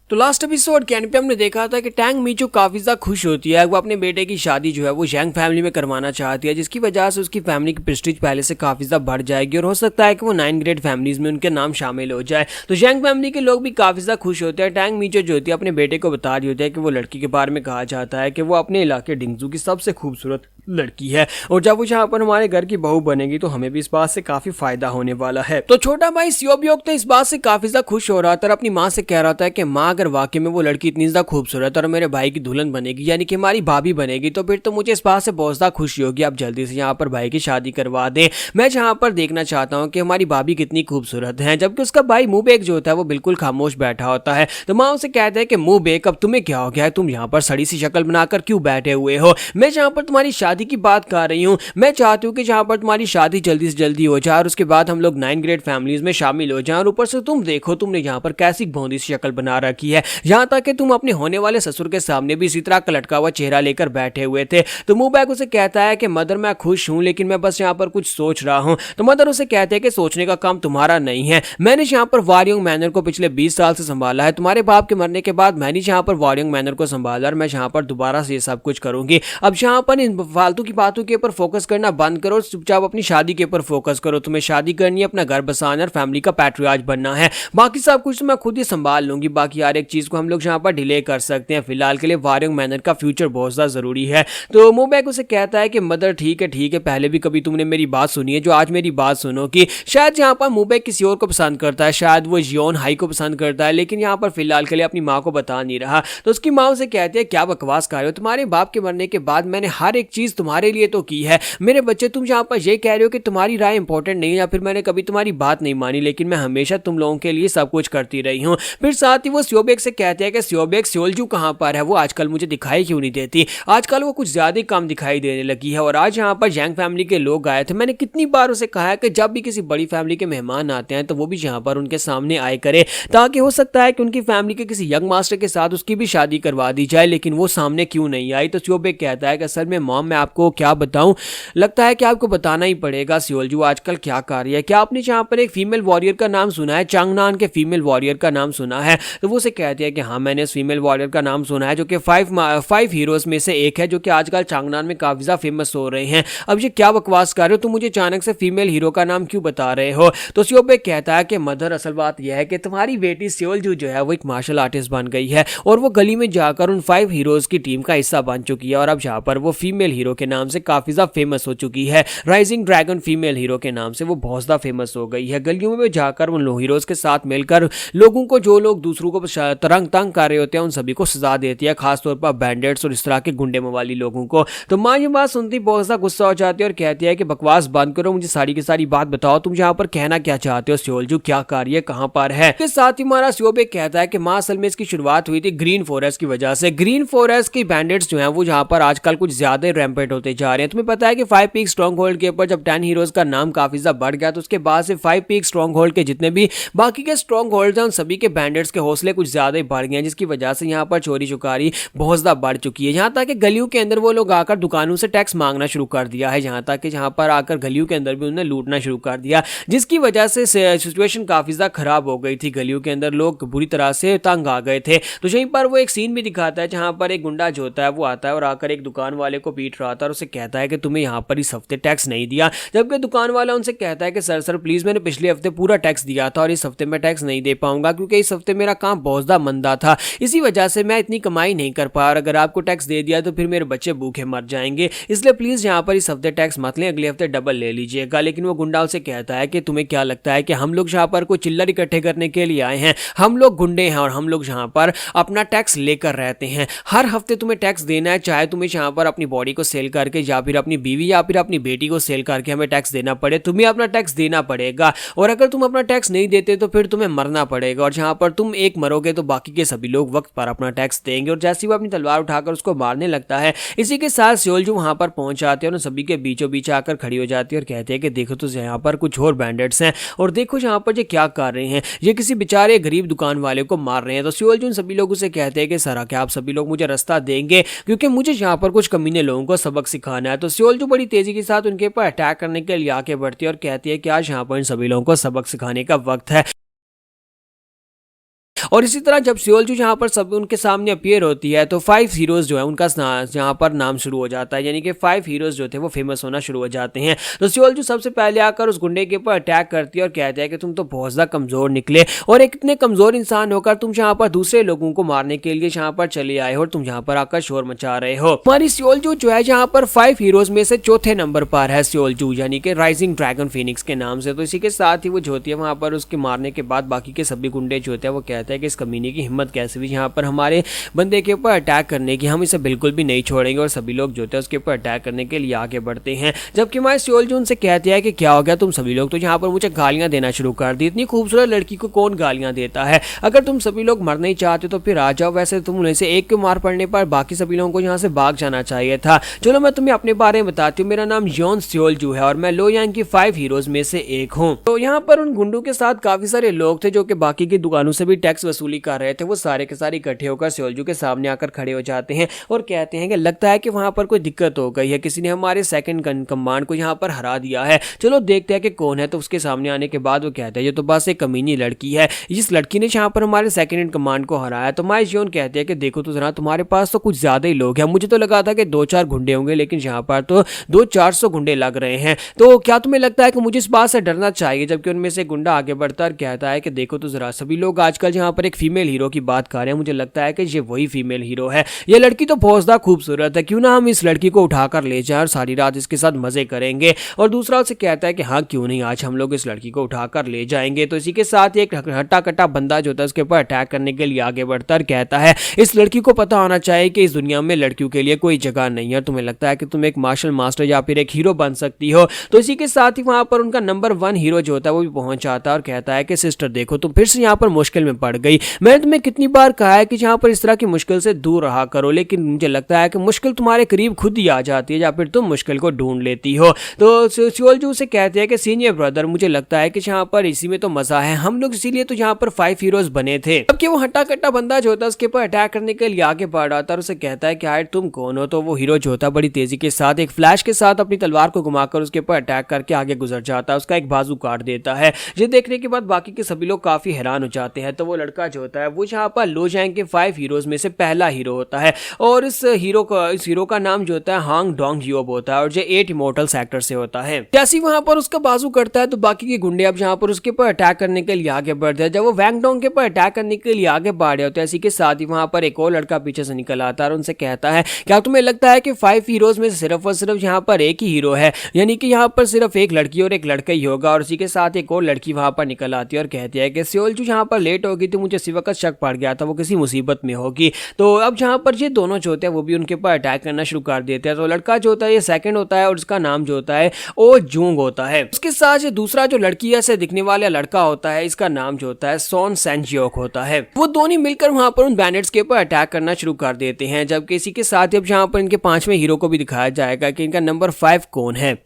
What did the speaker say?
तो last episode के and पे हमने देखा था कि टैंग मीचू काफी ज्यादा खुश होती है। वो अपने बेटे की शादी जो है वो जैंग फैमिली में करवाना चाहती है, जिसकी वजह से उसकी फैमिली की प्रेस्टीज पहले से काफी ज्यादा बढ़ जाएगी और हो सकता है कि वो 9 ग्रेड फैमिलीज में उनके नाम शामिल हो जाए। तो जैंग फैमिली के लोग भी काफी ज्यादा खुश होते हैं। टैंग मीचू जो होती है अपने बेटे को बता रही होती है कि वो लड़की के बारे में कहा जाता है कि वो अपने इलाके डिंगजू की सबसे खूबसूरत लड़की है और जब वो यहाँ पर हमारे घर की बहू बनेगी तो हमें भी इस बात से काफी फायदा होने वाला है। तो छोटा भाई सियोबियोक तो इस बात से काफी ज्यादा खुश हो रहा था और अपनी माँ से कह रहा था कि माँ अगर वाकई में वो लड़की इतनी ज्यादा खूबसूरत और मेरे भाई की दुल्हन बनेगी यानी कि हमारी भाभी बनेगी तो फिर तो मुझे इस बात से बहुत ज्यादा खुशी होगी। आप जल्दी से यहाँ पर भाई की शादी करवा दें। मैं जहाँ पर देखना चाहता हूँ कि हमारी भाभी कितनी खूबसूरत है। जबकि उसका भाई मुंहबेक जो होता है वो बिल्कुल खामोश बैठा होता है। तो माँ उसे कहते हैं कि मुंहबेक अब तुम्हें क्या हो गया है, तुम यहाँ पर सड़ी सी शक्ल बनाकर क्यों बैठे हुए हो। मैं जहाँ पर तुम्हारी शादी की बात कर रही हूँ, मैं चाहती हूँ कि जहाँ पर तुम्हारी शादी जल्दी से जल्दी हो जाए और उसके बाद हम लोग 9 ग्रेड फैमिलीज में शामिल हो जाएं। और ऊपर से तुम देखो तुमने यहाँ पर कैसी भौंदी सी शक्ल बना रखी है, यहाँ तक कि तुम अपने होने वाले ससुर के सामने भी इसी तरह का लटका हुआ चेहरा लेकर बैठे हुए थे। तो मुंहबैग उसे कहता है कि मदर मैं खुश हूँ लेकिन मैं बस यहाँ पर कुछ सोच रहा हूँ। तो मदर उसे कहते हैं कि सोचने का काम तुम्हारा नहीं है, मैंने यहाँ पर वारियोंग मैनर को पिछले 20 साल से संभाला है। तुम्हारे बाप के मरने के बाद मैंने यहाँ पर वारियोंग मैनर को संभाला और मैं यहाँ पर दोबारा से ये सब कुछ करूंगी। अब यहाँ पर इन फालतू की बातों के ऊपर फोकस करना बंद करो, चुपचाप अपनी शादी के ऊपर फोकस करो। तुम्हें शादी करनी है, अपना घर बसाना और फैमिली का पैट्रियार्च बनना है, बाकी सब कुछ तो मैं खुद ही संभाल लूंगी। बाकी यार एक चीज को हम लोग यहाँ पर डिले कर सकते हैं, फिलहाल के लिए वारियोंग मैनर का फ्यूचर बहुत ज्यादा जरूरी है। तो मुंहबैग उसे कहता है कि मदर ठीक है, पहले भी कभी तुमने मेरी बात सुनी है, जो आज मेरी बात सुनो कि शायद यहाँ पर मुंहबैग किसी और को पसंद करता है, शायद वो जियोन हाई को पसंद करता है, लेकिन यहाँ पर फिलहाल के लिए अपनी माँ को बता नहीं रहा। तो उसकी माँ उसे कहती है क्या बकवास कर रहे हो, तुम्हारे बाप के मरने के बाद मैंने हर एक चीज तुम्हारे लिए तो की है मेरे बच्चे। तुम यहाँ पर ये कह रहे हो कि तुम्हारी राय इंपॉर्टेंट नहीं है या फिर मैंने कभी तुम्हारी बात नहीं मानी, लेकिन मैं हमेशा तुम लोगों के लिए सब कुछ करती रही हूँ। फिर साथ ही वो सियोबेक से कहते हैं कि सियोबेक सियोलजू कहाँ पर है, वो आजकल मुझे दिखाई क्यों नहीं देती, आजकल वो कुछ ज्यादा ही कम दिखाई देने लगी है। और आज यहाँ पर जैंग फैमिली के लोग आए थे, मैंने कितनी बार उसे कहा है कि जब भी किसी बड़ी फैमिली के मेहमान आते हैं तो वो भी यहाँ पर उनके सामने आए करे, ताकि हो सकता है कि उनकी फैमिली के किसी यंग मास्टर के साथ उसकी भी शादी करवा दी जाए, लेकिन वो सामने क्यों नहीं आई। तो सियोबेक कहता है कि असल में मॉम मैं आपको क्या बताऊं, लगता है कि आपको बताना ही पड़ेगा सियोलजू आजकल क्या कर रही है। क्या आपने यहाँ पर एक फीमेल वॉरियर का नाम सुना है, चांगनान के फीमेल वॉरियर का नाम सुना है। तो वो उसे कहती है कि हाँ मैंने इस फीमेल वॉरियर का नाम सुना है, जो कि 5 हीरोज में से एक है, जो कि आजकल चांगनान में काफी ज्यादा फेमस हो रहे हैं। अब ये क्या बकवास कर रहे हो, तुम मुझे अचानक से फीमेल हीरो का नाम क्यों बता रहे हो। तो सियोबेक कहता है कि मदर असल बात यह है कि तुम्हारी बेटी सियोलजू जो है वो एक मार्शल आर्टिस्ट बन गई है और वो गली में जाकर उन 5 हीरोज की टीम का हिस्सा बन चुकी है और अब यहाँ पर वो फीमेल हीरो के नाम से काफी ज्यादा फेमस हो चुकी है। राइजिंग ड्रैगन फीमेल हीरो के नाम से वो बहुत ज्यादा फेमस हो गई है। गलियों में जाकर उन हीरोज के साथ मिलकर लोगों को, जो लोग दूसरों को तंग कर रहे होते हैं, उन सभी को सजा देती है, खासतौर पर बैंडेट्स और इस तरह के गुंडे मवाली लोगों को। तो माँ ये बात सुनती बहुत ज्यादा गुस्सा हो जाती है और कहती है कि बकवास बंद करो, मुझे सारी की सारी बात बताओ, तुम यहाँ पर कहना क्या चाहते हो, सियोलजू क्या कार्य कहाँ पर है। इसके साथ ही हमारा सियोबेक कहता है कि माँ असल में इसकी शुरुआत हुई थी ग्रीन फॉरेस्ट की वजह से। ग्रीन फॉरेस्ट की बैंडेट्स जो है वो यहाँ पर आजकल कुछ ज्यादा रैम्पेट होते जा रहे हैं। तुम्हें पता है कि 5 पीक स्ट्रॉन्ग होल्ड के ऊपर जब 10 हीरोज का नाम काफी ज्यादा बढ़ गया तो उसके बाद से 5 पीक स्ट्रॉन्ग होल्ड के जितने भी बाकी के स्ट्रॉन्ग होल्ड हैं उन सभी के बैंडेट्स के हौसले कुछ ज्यादा ही बढ़ गए हैं, जिसकी वजह से यहाँ पर चोरी चुकारी बहुत ज्यादा बढ़ चुकी है। यहाँ तक कि गलियों के अंदर वो लोग आकर दुकानों से टैक्स मांगना शुरू कर दिया है, यहाँ तक कि जहाँ पर आकर गलियों के अंदर भी उन्होंने लूटना शुरू कर दिया, जिसकी वजह से सिचुएशन काफी ज्यादा खराब हो गई थी। गलियों के अंदर लोग बुरी तरह से तंग आ गए थे। तो यहीं पर वो एक सीन भी दिखाता है जहाँ पर एक गुंडा जो होता है वो आता है और आकर एक दुकान वाले को पीट रहा था और उसे कहता है कि तुम्हें यहाँ पर इस हफ्ते टैक्स नहीं दिया, जबकि दुकान वाला उनसे कहता है कि सर प्लीज मैंने पिछले हफ्ते पूरा टैक्स दिया था और इस हफ्ते मैं टैक्स नहीं दे पाऊंगा क्योंकि इस हफ्ते मेरा काम बहुत ज्यादा मंदा था, इसी वजह से मैं इतनी कमाई नहीं कर पा, और अगर आपको टैक्स दे दिया तो फिर मेरे बच्चे भूखे मर जाएंगे, इसलिए प्लीज यहाँ पर इस हफ्ते टैक्स मत लें, अगले हफ्ते डबल ले लीजिएगा। लेकिन वो गुंडा उसे कहता है कि तुम्हें क्या लगता है कि हम लोग यहाँ पर कोई चिल्लर इकट्ठे करने के लिए आए हैं, हम लोग गुंडे हैं और हम लोग यहाँ पर अपना टैक्स लेकर रहते हैं, हर हफ्ते तुम्हें टैक्स देना है, चाहे तुम्हें यहाँ पर अपनी बॉडी को सेल करके या फिर अपनी बीवी या फिर अपनी बेटी को सेल करके हमें टैक्स देना पड़े, तुम्हें अपना टैक्स देना पड़ेगा, और अगर तुम अपना टैक्स नहीं देते तो फिर तुम्हें मरना पड़ेगा, और जहां पर तुम एक मरोगे तो बाकी के सभी लोग वक्त पर अपना टैक्स देंगे। और जैसे ही वो अपनी तलवार उठाकर उसको मारने लगता है, इसी के साथ सियोलजू वहां पर पहुंच जाते हैं और सभी के बीचों बीच आकर खड़ी हो जाती है और कहते हैं कि देखो तो यहाँ पर कुछ और बैंडेट्स हैं और देखो यहाँ पर ये क्या कर रहे हैं, ये किसी बेचारे गरीब दुकान वाले को मार रहे हैं। तो सियोलजू उन सभी लोगों से कहते हैं कि सर क्या आप सभी लोग मुझे रास्ता देंगे, क्योंकि मुझे यहाँ पर कुछ कमीने लोगों को सबक सिखाना है। तो सियोलजू बड़ी तेजी के साथ उनके ऊपर अटैक करने के लिए आके बढ़ती है और कहती है कि आज यहाँ पर इन सभी लोगों को सबक सिखाने का वक्त है। और इसी तरह जब सियोलजू जहाँ पर सब उनके सामने अपीयर होती है तो 5 हीरोज जो है उनका जहाँ पर नाम शुरू हो जाता है, यानी कि 5 हीरोज जो थे वो फेमस होना शुरू हो जाते हैं। तो सियोलजू सबसे पहले आकर उस गुंडे के ऊपर अटैक करती है और कहते हैं कि तुम तो बहुत ज्यादा कमजोर निकले और एक इतने कमजोर इंसान होकर तुम यहाँ पर दूसरे लोगों को मारने के लिए यहाँ पर चले आए हो और तुम यहाँ पर आकर शोर मचा रहे हो। हमारी सियोलजू जो है यहाँ पर 5 हीरोज में से चौथे नंबर पर है सियोलजू, यानी कि राइजिंग ड्रैगन फिनिक्स के नाम से। तो इसी के साथ ही वो जो होती है वहां पर उसके मारने के बाद बाकी के सभी गुंडे जो होते हैं वो कहते हैं कि इस कमीने की हिम्मत कैसे भी यहाँ पर हमारे बंदे के ऊपर अटैक करने की, हम इसे बिल्कुल भी नहीं छोड़ेंगे। और सभी लोग जो होते हैं उसके ऊपर अटैक करने के लिए आगे बढ़ते हैं, जबकि हमारे सियोलजू उनसे कहते हैं कि क्या हो गया तुम सभी लोग तो यहाँ पर मुझे गालियां देना शुरू कर दी, इतनी खूबसूरत लड़की को कौन गालियां देता है, अगर तुम सभी लोग मरना ही चाहते तो फिर आ जाओ, वैसे तुम उन्हें से एक के मार पड़ने पर बाकी सभी लोगों को यहाँ से भाग जाना चाहिए था। चलो मैं तुम्हें अपने बारे में बताती हूँ, मेरा नाम योन सियोलजू है और मैं लोयांग की 5 हीरोज में से एक हूँ। तो यहाँ पर उन गुंडों के साथ काफी सारे लोग थे जो कि बाकी की दुकानों से भी टैक्स वसूली कर रहे थे। वो सारे के सारे इकट्ठे होकर सियोलजू के सामने आकर खड़े हो जाते हैं और कहते हैं कि लगता है कि वहां पर कोई दिक्कत हो गई है, किसी ने हमारे सेकंड कमांड को यहाँ पर हरा दिया है, चलो देखते हैं कि कौन है। तो उसके सामने आने के बाद वो कहते हैं ये तो बस एक कमीनी लड़की है, इस लड़की ने यहाँ पर हमारे सेकंड इन कमांड को हराया। तो माय योन कहते हैं कि देखो तो जरा तुम्हारे पास तो कुछ ज्यादा ही लोग हैं, मुझे तो लगा था कि 2-4 गुंडे होंगे लेकिन यहाँ पर तो 200-400 गुंडे लग रहे हैं, तो क्या तुम्हें लगता है कि मुझे इस बात से डरना चाहिए। जबकि उनमें से गुंडा आगे बढ़ता और कहता है कि देखो तो जरा सभी लोग आजकल यहाँ पर एक फीमेल हीरो की बात कर रहे हैं, मुझे लगता है कि ये वही फीमेल हीरो है, ये लड़की तो बहुत ज्यादा खूबसूरत है, क्यों ना हम इस लड़की को उठाकर ले जाएं और सारी रात इसके साथ मजे करेंगे। और दूसरा उसे कहता है कि हाँ क्यों नहीं, आज हम लोग इस लड़की को उठाकर ले जाएंगे। तो इसी के साथ एक हट्टा कट्टा बंदा जो था उसके ऊपर अटैक करने के लिए आगे बढ़ता और कहता है इस लड़की को पता होना चाहिए कि इस दुनिया में लड़कियों के लिए कोई जगह नहीं है, तुम्हें लगता है कि तुम एक मार्शल मास्टर या फिर एक हीरो बन सकती हो। तो इसी के साथ ही वहां पर उनका नंबर 1 हीरो जो होता है वो भी पहुंच जाता है और कहता है कि सिस्टर देखो तुम फिर से यहाँ पर मुश्किल में पड़ गई, मैंने तुम्हें कितनी बार कहा है कि यहाँ पर इस तरह की मुश्किल से दूर रहा करो, लेकिन मुझे लगता है कि मुश्किल तुम्हारे करीब खुद ही आ जाती है या फिर तुम मुश्किल को ढूंढ लेती हो। तो सियोलजू से कहते हैं कि सीनियर ब्रदर मुझे लगता है कि यहाँ पर इसी में तो मजा है, हम लोग इसीलिए तो यहाँ पर 5 हीरोज बने थे। जबकि वो हट्टा कट्टा बंदा जो होता है उसके ऊपर अटैक करने के लिए आगे बढ़ रहा था और उसे कहता है कि यार तुम कौन हो। तो वो हीरो जो होता है बड़ी तेजी के साथ एक फ्लैश के साथ अपनी तलवार को घुमाकर उसके ऊपर अटैक करके आगे गुजर जाता है, उसका एक बाजू काट देता है। ये देखने के बाद बाकी के सभी लोग काफी हैरान हो जाते हैं। तो वो लड़का जो होता है वो यहाँ पर लोयांग के 5 हीरोज में से पहला हीरो होता है और इस हीरो का नाम जो होता है हांग डोंग जियोब होता है और ये 8 इमोर्टल सेक्टर से होता है। जैसे वहां पर उसका बाजू करता है तो बाकी के गुंडे अब यहाँ पर उसके ऊपर अटैक करने के लिए आगे बढ़ते हैं। जब वो वैंग डोंग के ऊपर अटैक करने के लिए आगे बढ़ रहे होते हैं इसी के साथ ही वहां पर एक और लड़का पीछे से निकल आता है और उनसे कहता है क्या तुम्हें लगता है कि 5 हीरोज में सिर्फ और सिर्फ यहाँ पर एक ही हीरो है, यानी कि यहाँ पर सिर्फ एक लड़की और एक लड़का ही होगा। और इसी के साथ एक और लड़की वहां पर निकल आती है और कहती है कि सियोलजू यहाँ पर लेट होगी तो मुझे इसी वक्त शक पड़ गया था वो किसी मुसीबत में होगी। तो अब जहाँ पर ये दोनों जो होते हैं वो भी उनके ऊपर अटैक करना शुरू कर देते हैं। तो लड़का जो होता है ये सेकंड होता है और उसका नाम जो होता है ओ जूंग होता है। उसके साथ ये दूसरा जो लड़की है से दिखने वाला लड़का होता है इसका नाम जो होता है सोन सेंजियोक होता है। वो दोनों मिलकर वहां पर उन बैनेट्स के ऊपर अटैक करना शुरू कर देते हैं। जबकि इसी के साथ अब यहाँ पर इनके 5वें हीरो को भी दिखाया जाएगा कि इनका नंबर 5 कौन है।